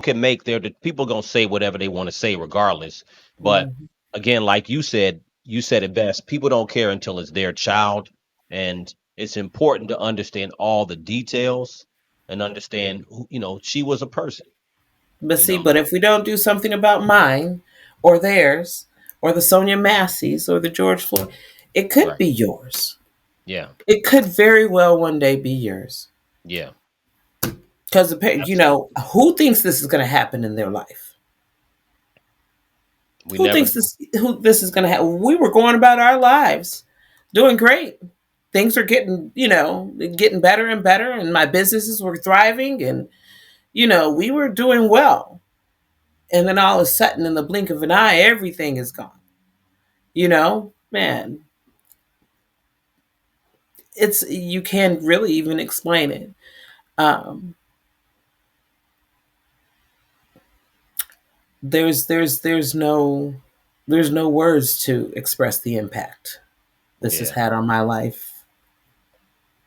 can make their people gonna say whatever they want to say regardless. But Mhm. again, like you said it best. People don't care until it's their child, and it's important to understand all the details and understand who, she was a person. But You see, know, but if we don't do something about mine or theirs or the Sonia Masseys or the George Floyd, it could right? be yours. Yeah, It could very well one day be yours. yeah, Because, absolutely. who thinks this is going to happen in their life? We Who never thinks do. this is going to happen? We were going about our lives doing great. Things are getting better and better, and my businesses were thriving, and, we were doing well. And then all of a sudden, in the blink of an eye, everything is gone. Man, you can't really even explain it. Um, there's no words to express the impact this has Yeah, had on my life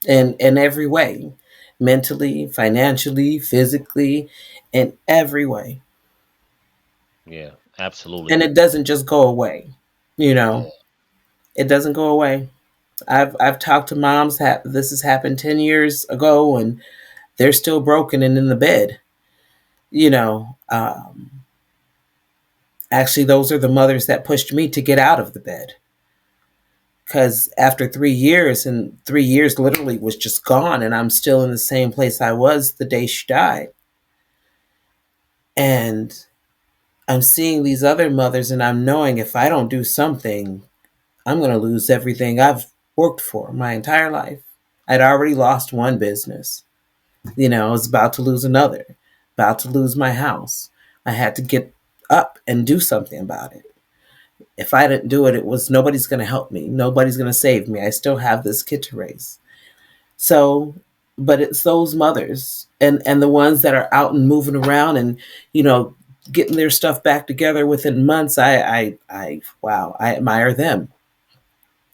in every way, mentally, financially, physically, in every way. yeah, absolutely. And it doesn't just go away. You Yeah, know, it doesn't go away. I've talked to moms that this has happened 10 years ago, and they're still broken and in the bed. You know, actually, those are the mothers that pushed me to get out of the bed. Because after 3 years, and 3 years literally was just gone, and I'm still in the same place I was the day she died. And I'm seeing these other mothers, and I'm knowing if I don't do something, I'm going to lose everything I've worked for my entire life. I'd already lost one business. I was about to lose another, about to lose my house. I had to get up and do something about it. If I didn't do it, it was nobody's going to help me. Nobody's going to save me. I still have this kid to raise. So, but it's those mothers and the ones that are out and moving around and, you know, getting their stuff back together within months. Wow, I admire them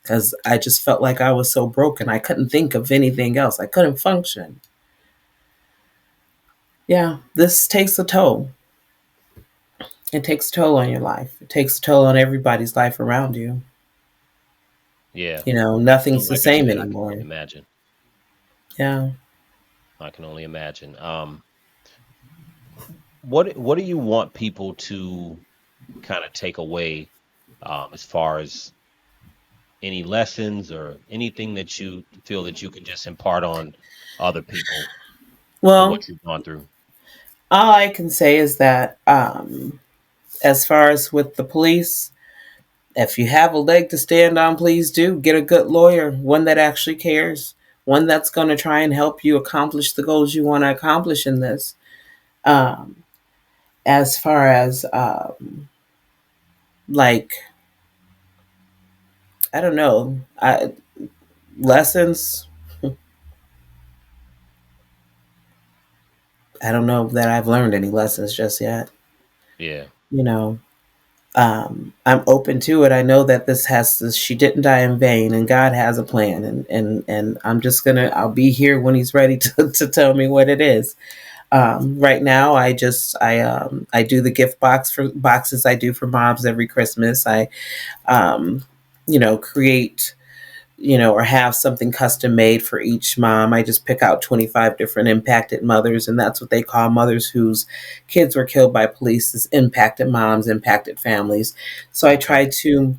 because I just felt like I was so broken. I couldn't think of anything else. I couldn't function. Yeah, this takes a toll. It takes a toll on your life. It takes a toll on everybody's life around you. yeah. Nothing's the Like you same said, I can only anymore. imagine. Yeah. I can only imagine. What do you want people to kind of take away, as far as any lessons or anything that you feel that you can just impart on other people for Well, what you've gone through? all I can say is that as far as with the police, if you have a leg to stand on, please do get a good lawyer, one that actually cares, one that's going to try and help you accomplish the goals you want to accomplish in this. Um, as far as like, I don't know, lessons, I don't know that I've learned any lessons just yet. Yeah, You know, I'm open to it. I know that she didn't die in vain, and God has a plan, and I'll be here when He's ready to tell me what it is. Right now, I do the gift boxes I do for moms every Christmas. I create or have something custom made for each mom. I just pick out 25 different impacted mothers, and that's what they call mothers whose kids were killed by police, is impacted moms, impacted families. So I okay, try to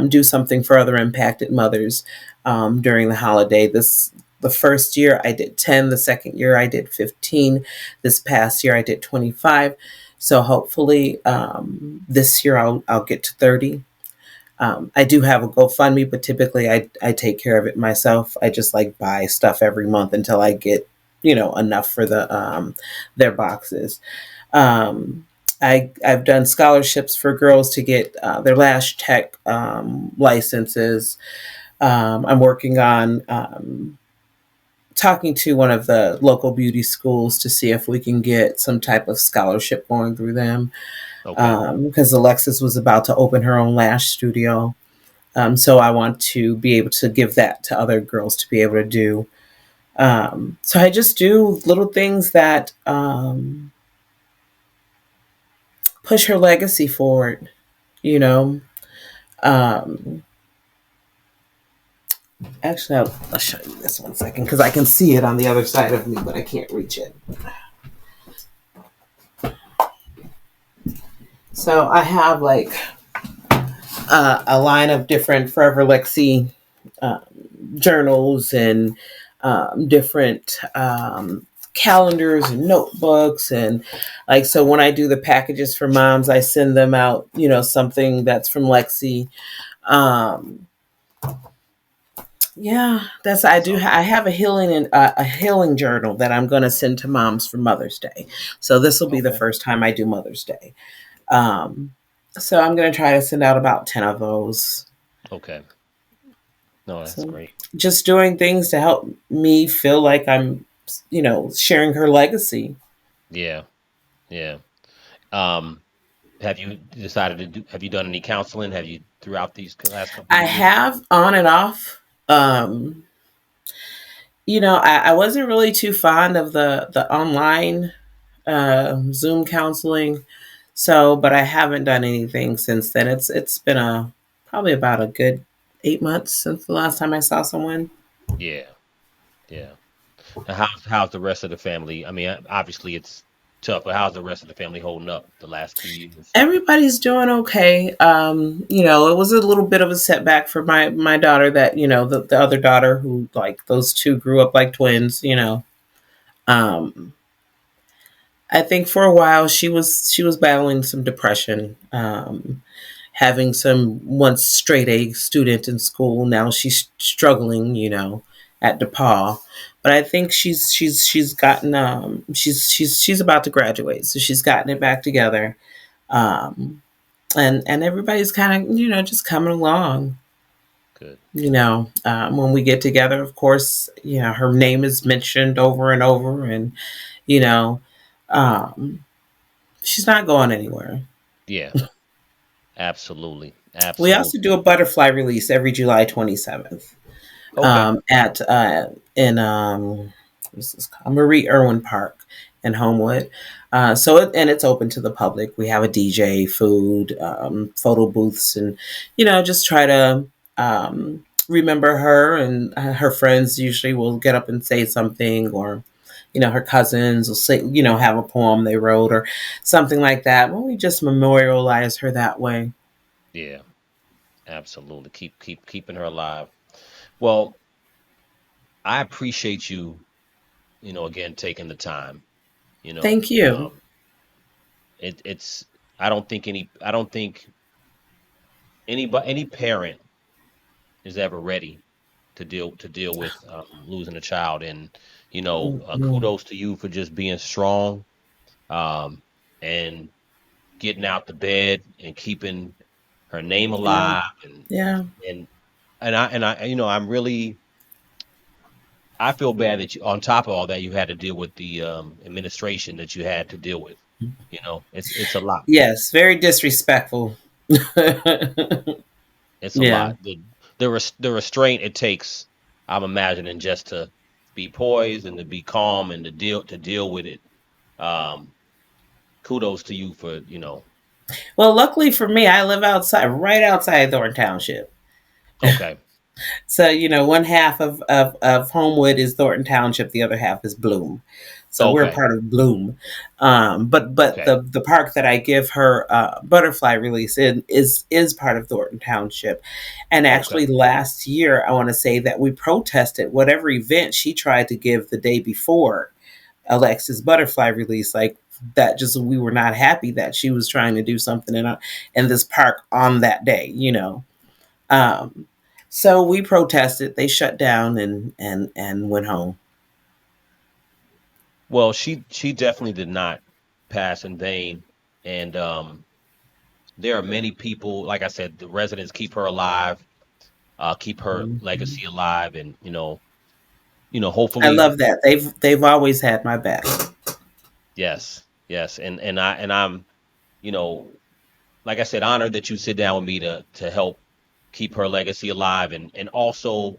do something for other impacted mothers during the holiday. The first year I did 10, the second year I did 15, this past year I did 25. So hopefully this year I'll get to 30. I do have a GoFundMe, but typically I take care of it myself. I just like buy stuff every month until I get enough for their boxes. Um, I've done scholarships for girls to get their Lash Tech licenses. I'm working on talking to one of the local beauty schools to see if we can get some type of scholarship going through them, okay, because Alexis was about to open her own lash studio. So I want to be able to give that to other girls to be able to do. So I just do little things that push her legacy forward. You know, um, actually, I'll show you this 1 second because I can see it on the other side of me, but I can't reach it. So I have like a line of different Forever Lexi uh, journals and different calendars and notebooks and like so when I do the packages for moms, I send them out, something that's from Lexi. Um, yeah, that's I That's do. awesome. I have a healing journal that I'm going to send to moms for Mother's Day. So this will be the Okay. first time I do Mother's Day. Um, so I'm going to try to send out about 10 of those. Okay. No, that's So great. just doing things to help me feel like I'm, sharing her legacy. Yeah. Yeah. Um, have you decided to do, have you done any counseling? Have you throughout these last couple of I years? have on and off. Um, I wasn't really too fond of the online Zoom counseling. So, but I haven't done anything since then. It's been a probably about a good 8 months since the last time I saw someone. Yeah. Yeah. And how's the rest of the family? I mean, obviously it's tough, but how's the rest of the family holding up the last 2 years? Everybody's doing okay. It was a little bit of a setback for my daughter that, the other daughter who like those two grew up like twins, Um I think for a while she was battling some depression. Having some once straight A student in school. Now she's struggling, at DePaul. But I think she's gotten she's about to graduate, so she's gotten it back together. And everybody's kind of just coming along. Good. When we get together, of course, her name is mentioned over and over, and you know, um, she's not going anywhere. Yeah. Absolutely. We also Absolutely. do a butterfly release every July 27th. Okay. At in what's this called? Marie Irwin Park in Homewood. It's open to the public. We have a DJ, food, photo booths, and just try to remember her. And her friends usually will get up and say something, or her cousins will say, have a poem they wrote or something like that. Well, we just memorialize her that way. Yeah. Absolutely. Keeping her alive. Well, I appreciate you, again taking the time. You know, Thank you. it's I don't think any parent is ever ready to deal with losing a child, and Mhm. kudos to you for just being strong, um, and getting out the bed and keeping her name Yeah. alive, and Yeah. and and I I'm really I feel bad that you, on top of all that, you had to deal with the administration that you had to deal with. It's a lot. Yes, very disrespectful. It's a Yeah. lot. The restraint it takes, I'm imagining, just to be poised and to be calm and to deal with it. Um, Kudos to you for Well, luckily for me, I live outside, right outside Thornton Township. Okay, So, one half of Homewood is Thornton Township, the other half is Bloom. So we're okay, part of Bloom. But okay, the park that I give her butterfly release in is part of Thornton Township. And okay, actually, last year, I want to say that we protested whatever event she tried to give the day before Alexis butterfly release, like that. Just we were not happy that she was trying to do something in this park on that day. Um, so we protested. They shut down and went home. well, she definitely did not pass in vain, and there are many people, like I said, the residents keep her alive, keep her Mhm. legacy alive, and I hopefully. love that. They've always had my back. Yes, yes, and I'm you know like I said, honored that you sit down with me to help keep her legacy alive, and also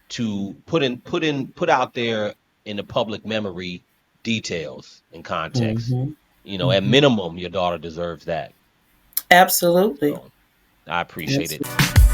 to put out there in the public memory details and context. Hmm. at Mhm. minimum, your daughter deserves that. Absolutely. So I appreciate it. Absolutely.